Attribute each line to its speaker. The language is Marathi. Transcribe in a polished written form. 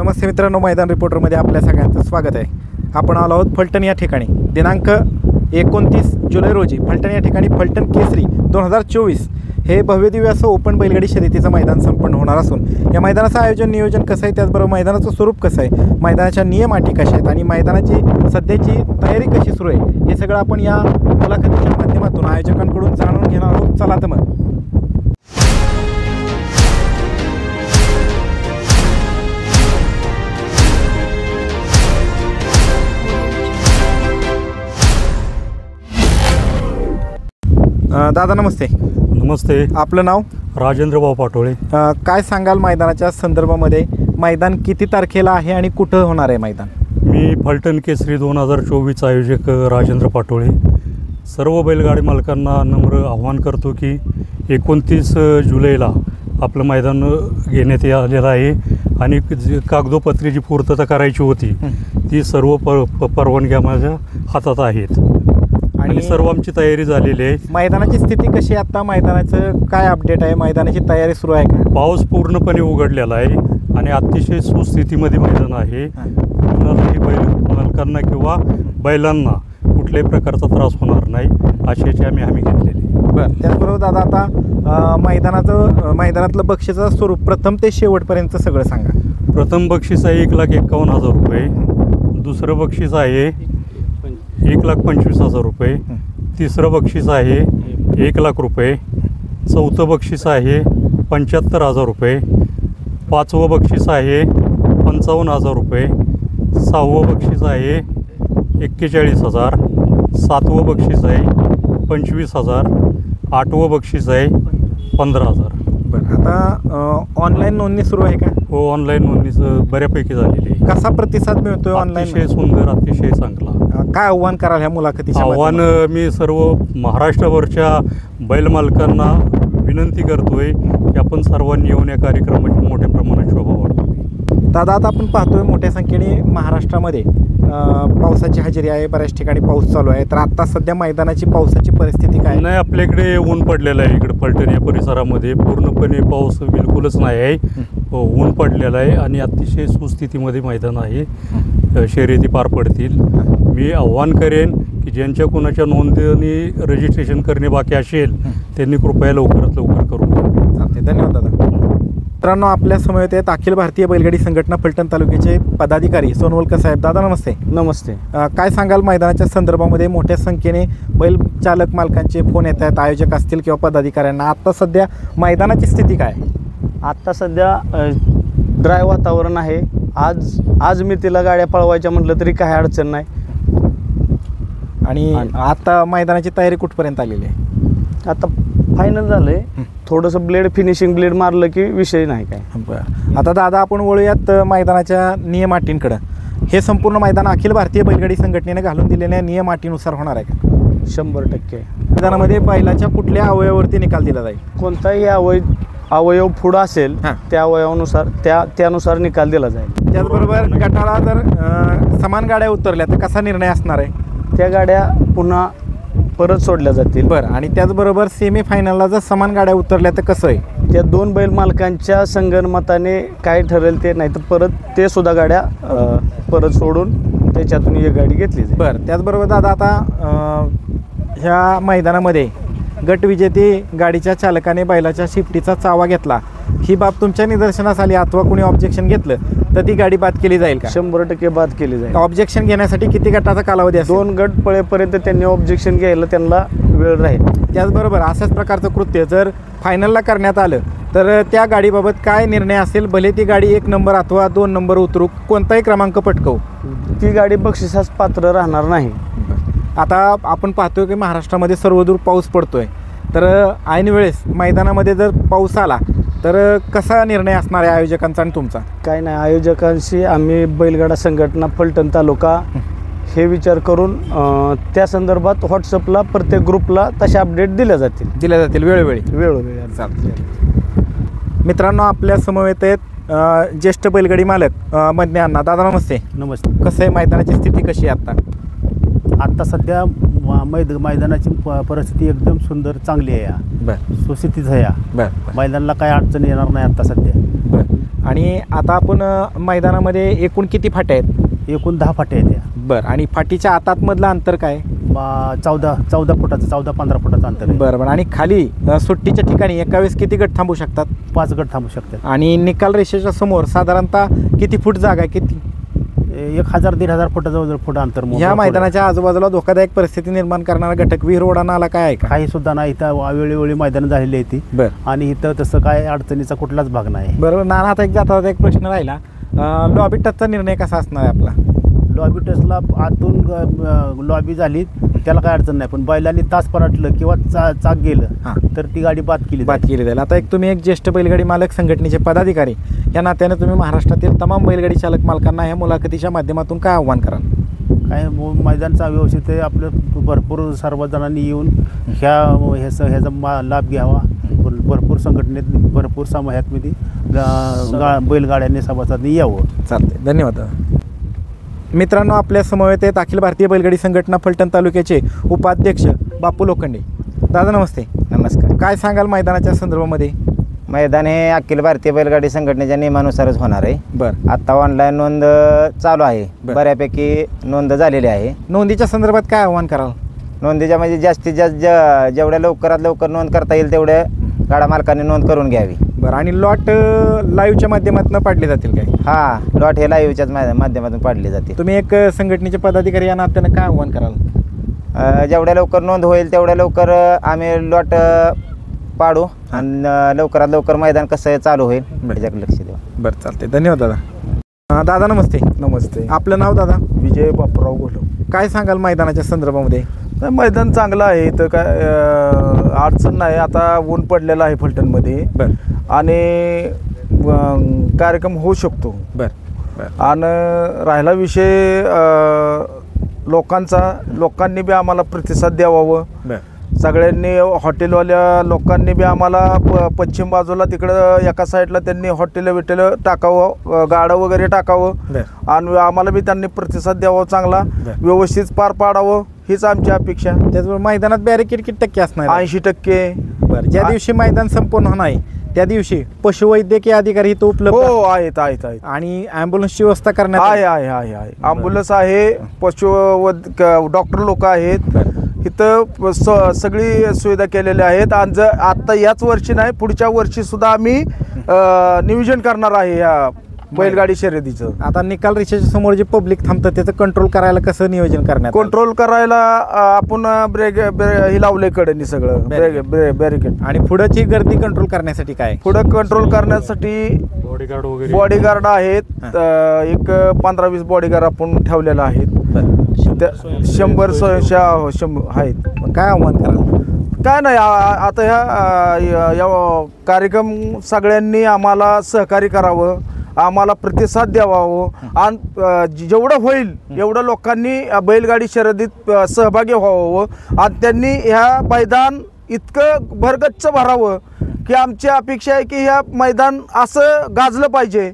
Speaker 1: नमस्ते मित्रांनो, मैदान रिपोर्टरमध्ये आपल्या सगळ्यांचं स्वागत आहे. आपण आलो आहोत फलटण या ठिकाणी. दिनांक 29 जुलै रोजी फलटण या ठिकाणी फलटण केसरी 2024 हे भव्यदिव्य असं ओपन बैलगाडी शर्यतीचं मैदान संपन्न होणार असून या मैदानाचं आयोजन नियोजन कसं आहे, त्याचबरोबर मैदानाचं स्वरूप कसं आहे, मैदानाच्या नियम अटी कशा आहेत आणि मैदानाची सध्याची तयारी कशी सुरू आहे, हे सगळं आपण या मुलाखतीच्या माध्यमातून आयोजकांकडून जाणून घेणार आहोत. चला तर मग. दादा नमस्ते.
Speaker 2: नमस्ते.
Speaker 1: आपलं नाव?
Speaker 2: राजेंद्रभाऊ पाटोळे.
Speaker 1: काय सांगाल मैदानाच्या संदर्भामध्ये? मैदान किती तारखेला आहे आणि कुठं होणार आहे मैदान?
Speaker 2: मी फलटण केसरी 2024 आयोजक राजेंद्र पाटोळे. सर्व बैलगाडी मालकांना नम्र आव्हान करतो की 29 जुलैला आपलं मैदान घेण्यात आलेलं आहे आणि कागदोपत्री जी पूर्तता करायची होती ती सर्व परवानग्या माझ्या हातात आहेत आणि सर्व आमची तयारी झालेली आहे.
Speaker 1: मैदानाची स्थिती कशी आहे आता? मैदानाचं काय अपडेट आहे? मैदानाची तयारी सुरू आहे का?
Speaker 2: पाऊस पूर्णपणे उघडलेला आहे आणि अतिशय सुस्थितीमध्ये मैदान आहे. कुणालाही बैल मालकांना किंवा बैलांना कुठल्याही प्रकारचा त्रास होणार नाही अशाची आम्ही हमी घेतलेली.
Speaker 1: बरं. त्याचबरोबर दादा आता मैदानातलं बक्षिसाचं स्वरूप प्रथम ते शेवटपर्यंत सगळं सांगा.
Speaker 2: प्रथम बक्षीस आहे 1,51,000 रुपये. दुसरं बक्षीस आहे 1,25,000 रुपये. तिसरं बक्षीस आहे 1,00,000 रुपये. चौथं बक्षीस आहे 75,000 रुपये. पाचवं बक्षीस आहे 55,000 रुपये. सहावं बक्षीस आहे 41,000. सातवं बक्षीस आहे 25,000. आठवं बक्षीस आहे 15,000.
Speaker 1: बरं. आता ऑनलाईन नोंदणी सुरू आहे का?
Speaker 2: हो, ऑनलाईन नोंदणीचं बऱ्यापैकी झालेली आहे.
Speaker 1: कसा प्रतिसाद मिळतोय ऑनलाईन?
Speaker 2: अतिशय सुंदर, अतिशय चांगला.
Speaker 1: काय आव्हान कराल ह्या मुलाखतीच्या?
Speaker 2: आव्हान मी सर्व महाराष्ट्रभरच्या बैल मालकांना विनंती करतोय की आपण सर्वांनी येऊन या कार्यक्रमाची मोठ्या प्रमाणात शोभा वाढवावी.
Speaker 1: दादा आता आपण पाहतोय मोठ्या संख्येने महाराष्ट्रामध्ये पावसाची हजेरी आहे. बऱ्याच ठिकाणी पाऊस चालू आहे. तर आता सध्या मैदानाची पावसाची परिस्थिती काय?
Speaker 2: नाही, आपल्याकडे ऊन पडलेलं आहे. इकडे फलटण या परिसरामध्ये पूर्णपणे पाऊस बिलकुलच नाही आहे. ऊन पडलेलं आहे आणि अतिशय सुस्थितीमध्ये मैदान आहे. शर्यती पार पडतील. मी आव्हान करेन की ज्यांच्या कोणाच्या नोंदणी रजिस्ट्रेशन करणे बाकी असेल त्यांनी कृपया लवकरात लवकर करून घ्यावे.
Speaker 1: चालते. धन्यवाद दादा. मित्रांनो, आपल्या समवेत आहेत अखिल भारतीय बैलगाडी संघटना फलटण तालुक्याचे पदाधिकारी सोनवलकर साहेब. दादा नमस्ते.
Speaker 3: नमस्ते.
Speaker 1: काय सांगाल मैदानाच्या संदर्भामध्ये? मोठ्या संख्येने बैल चालक मालकांचे फोन येत आहेत, आयोजक असतील किंवा पदाधिकाऱ्यांना. आत्ता सध्या मैदानाची स्थिती काय?
Speaker 3: आत्ता सध्या ड्राय वातावरण आहे. आज मी तिला गाड्या पळवायच्या म्हटलं तरी काही अडचण नाही.
Speaker 1: आणि आता मैदानाची तयारी कुठपर्यंत आलेली आहे?
Speaker 3: आता फायनल झालं आहे. थोडंसं फिनिशिंग ब्लेड मारलं की विषय नाही काय.
Speaker 1: बरं. आता दादा आपण वळूयात मैदानाच्या नियम अटींकडं. हे संपूर्ण मैदान अखिल भारतीय बैलगाडी संघटनेने घालून दिलेल्या नियम अटीनुसार होणार आहे का?
Speaker 3: 100%.
Speaker 1: मैदानामध्ये बैलाच्या कुठल्या अवयवावरती निकाल दिला जाईल?
Speaker 3: कोणताही अवयव पुढं असेल त्या अवयवानुसार त्यानुसार निकाल दिला जाईल.
Speaker 1: त्याचबरोबर गटाला जर समान गाड्या उतरल्या तर कसा निर्णय असणार आहे?
Speaker 3: त्या गाड्या पुन्हा परत सोडल्या जातील.
Speaker 1: बरं. आणि त्याचबरोबर सेमीफायनलला जर समान गाड्या उतरल्या तर कसं आहे?
Speaker 3: त्या दोन बैल मालकांच्या संगनमताने काय ठरेल ते, नाही तर परत ते सुद्धा गाड्या परत सोडून त्याच्यातून एक गाडी घेतली जाईल.
Speaker 1: बरं. त्याचबरोबर दादा आता ह्या मैदानामध्ये गटविजेती गाडीच्या चालकाने बैलाच्या शिफ्टीचा चावा घेतला, ही बाब तुमच्या निदर्शनास आली अथवा कोणी ऑब्जेक्शन घेतलं तर ती गाडी बाद केली जाईल का?
Speaker 3: 100% बाद केली जाईल.
Speaker 1: ऑब्जेक्शन घेण्यासाठी किती गटाचा कालावधी असेल?
Speaker 3: 2 गट पळेपर्यंत त्यांनी ऑब्जेक्शन घ्यायला त्यांना वेळ राहील.
Speaker 1: त्याचबरोबर अशाच प्रकारचं कृत्य जर फायनलला करण्यात आलं तर त्या गाडीबाबत काय निर्णय असेल? भले ती गाडी 1 नंबर अथवा 2 नंबर उतरू, कोणताही क्रमांक पटकवू,
Speaker 3: ती गाडी बक्षिसास पात्र राहणार नाही.
Speaker 1: आता आपण पाहतोय की महाराष्ट्रामध्ये सर्वदूर पाऊस पडतोय, तर ऐन वेळेस मैदानामध्ये जर पाऊस आला तर कसा निर्णय असणार आहे आयोजकांचा आणि तुमचा?
Speaker 3: काय नाही, आयोजकांशी आम्ही बैलगाडा संघटना फलटण तालुका हे विचार करून त्या संदर्भात व्हॉट्सअपला प्रत्येक ग्रुपला तशा अपडेट दिल्या जातील
Speaker 1: वेळोवेळी.
Speaker 3: चालते.
Speaker 1: मित्रांनो, आपल्या समवेत आहेत ज्येष्ठ बैलगाडी मालक मदने अण्णा. दादा नमस्ते.
Speaker 4: नमस्ते.
Speaker 1: कसं आहे मैदानाची स्थिती कशी आहे
Speaker 4: आत्ता सध्या मैदानाची परिस्थिती एकदम सुंदर चांगली आहे.
Speaker 1: बरं.
Speaker 4: सुस्थितीच आहे.
Speaker 1: बरं.
Speaker 4: मैदानाला काही अडचण येणार नाही आत्ता सध्या.
Speaker 1: बरं. आणि आता आपण मैदानामध्ये एकूण किती फाट्या आहेत?
Speaker 4: एकूण 10 फाट्या आहेत त्या.
Speaker 1: बरं, आणि फाटीच्या आतातमधलं अंतर काय?
Speaker 4: 14 फुटाचं 14-15 फुटाचं अंतर आहे.
Speaker 1: बरं. आणि खाली सुट्टीच्या ठिकाणी एका वेळेस किती गट थांबू शकतात?
Speaker 4: 5 गट थांबू शकतात.
Speaker 1: आणि निकाल रेषेच्या समोर साधारणतः किती फूट जागा आहे? किती?
Speaker 4: 1000-1500 फुटाचं फुट अंतर.
Speaker 1: ह्या मैदानाच्या आजूबाजूला धोकादायक परिस्थिती निर्माण करणारा घटक विहीर ओढा नाला काय आहे का?
Speaker 4: काही सुद्धा नाही. इथं वेळोवेळी मैदान झालेली आहे ती.
Speaker 1: बरं.
Speaker 4: आणि इथं तसं काय अडचणीचा कुठलाच भाग नाही.
Speaker 1: बरोबर. नाना, आता जाता एक प्रश्न राहिला, लॉबी टचचा निर्णय कसा असणार आहे आपला?
Speaker 4: लॉबी टचला आतून लॉबी झाली त्याला काय अडचण नाही, पण बैलांनी तास पराटलं किंवा चाक गेलं तर ती गाडी बाद केली
Speaker 1: जाईल. आता तुम्ही एक ज्येष्ठ बैलगाडी मालक संघटनेचे पदाधिकारी या नात्याने तुम्ही महाराष्ट्रातील तमाम बैलगाडी चालक मालकांना ह्या मुलाखतीच्या माध्यमातून काय आव्हान कराल?
Speaker 4: काय मैदानचा व्यवस्थित आहे आपलं, भरपूर सर्वजणांनी येऊन ह्याचा लाभ घ्यावा. भरपूर संघटनेत भरपूर समाजातमध्ये बैलगाड्यांनी सभासदांनी यावं.
Speaker 1: चालते, धन्यवाद. मित्रांनो, आपल्या समवेत आहेत अखिल भारतीय बैलगाडी संघटना फलटण तालुक्याचे उपाध्यक्ष बापू लोखंडे. दादा नमस्ते.
Speaker 5: नमस्कार.
Speaker 1: काय सांगाल मैदानाच्या संदर्भामध्ये?
Speaker 5: मैदान हे अखिल भारतीय बैलगाडी संघटनेच्या नियमानुसारच होणार आहे.
Speaker 1: बरं.
Speaker 5: आता ऑनलाईन नोंद चालू आहे. बऱ्यापैकी नोंद झालेली आहे.
Speaker 1: नोंदीच्या संदर्भात काय आव्हान कराल?
Speaker 5: नोंदीच्या म्हणजे जास्तीत जास्त जेवढ्या लवकरात लवकर नोंद करता येईल तेवढ्या गाडा मालकांनी नोंद करून घ्यावी.
Speaker 1: बरं. आणि लॉट लाईव्हच्या माध्यमातून पाडले जातील काय?
Speaker 5: हां, लॉट हे लाईव्हच्याच माध्यमातून पाडले जाते.
Speaker 1: तुम्ही एक संघटनेचे पदाधिकारी या नात्यानं काय आव्हान कराल?
Speaker 5: जेवढ्या लवकर नोंद होईल तेवढ्या लवकर आम्ही लॉट पाडू आणि लवकरात लवकर मैदान कसं चालू होईल त्याच्याकडे लक्ष देऊ.
Speaker 1: बरं, चालते, धन्यवाद दादा. दादा नमस्ते.
Speaker 6: नमस्ते.
Speaker 1: आपलं नाव दादा?
Speaker 6: विजय बापूराव गोलव.
Speaker 1: काय सांगाल मैदानाच्या संदर्भामध्ये?
Speaker 6: मैदान चांगलं आहे, इथं काय अडचण नाही. आता ऊन पडलेलं आहे फलटणमध्ये.
Speaker 1: बरं.
Speaker 6: आणि कार्यक्रम होऊ शकतो.
Speaker 1: बरं.
Speaker 6: आणि राहिला विषय लोकांनी बी आम्हाला प्रतिसाद द्यावावं.
Speaker 1: बरं.
Speaker 6: सगळ्यांनी हॉटेलवाल्या लोकांनी बी आम्हाला पश्चिम बाजूला तिकडं एका साईडला त्यांनी हॉटेल टाकावं, गाडं वगैरे टाकावं आणि आम्हाला बी त्यांनी प्रतिसाद द्यावा, चांगला व्यवस्थित पार पाडावं हीच आमची अपेक्षा.
Speaker 1: त्याचबरोबर मैदानात बॅरिकेड किती टक्के असणार?
Speaker 6: 80%.
Speaker 1: बरं. ज्या दिवशी मैदान संपूर्ण होणार आहे त्या दिवशी पशुवैद्यकीय अधिकारी इथं उपलब्ध
Speaker 6: आहेत.
Speaker 1: आणि ॲम्ब्युलन्सची व्यवस्था करण्यात
Speaker 6: आहे. ॲम्ब्युलन्स आहे, डॉक्टर लोक आहेत इथं, सगळी सुविधा केलेल्या आहेत. आणि आता याच वर्षी नाही, पुढच्या वर्षी सुद्धा आम्ही नियोजन करणार आहे या बैलगाडी शर्यतीचं.
Speaker 1: आता निकाल रेषेच्या समोर जे पब्लिक थांबतं त्याचं कंट्रोल करायला कसं नियोजन करण्यात?
Speaker 6: कंट्रोल करायला आपण हे लावले कडेनी सगळं बॅरिकेड.
Speaker 1: आणि पुढची गर्दी कंट्रोल करण्यासाठी काय?
Speaker 6: पुढं कंट्रोल करण्यासाठी बॉडीगार्ड आहेत. एक 15-20 बॉडीगार्ड आपण ठेवलेला आहेत. 100 आहेत.
Speaker 1: काय आव्हान कराल?
Speaker 6: काय नाही, आता ह्या कार्यक्रम सगळ्यांनी आम्हाला सहकार्य करावं, आम्हाला प्रतिसाद द्यावावं आणि जेवढं होईल एवढं लोकांनी बैलगाडी शर्यतीत सहभागी व्हावं आणि त्यांनी ह्या मैदान इतकं भरगच्च भरावं की आमची अपेक्षा आहे की ह्या मैदान असं गाजलं पाहिजे.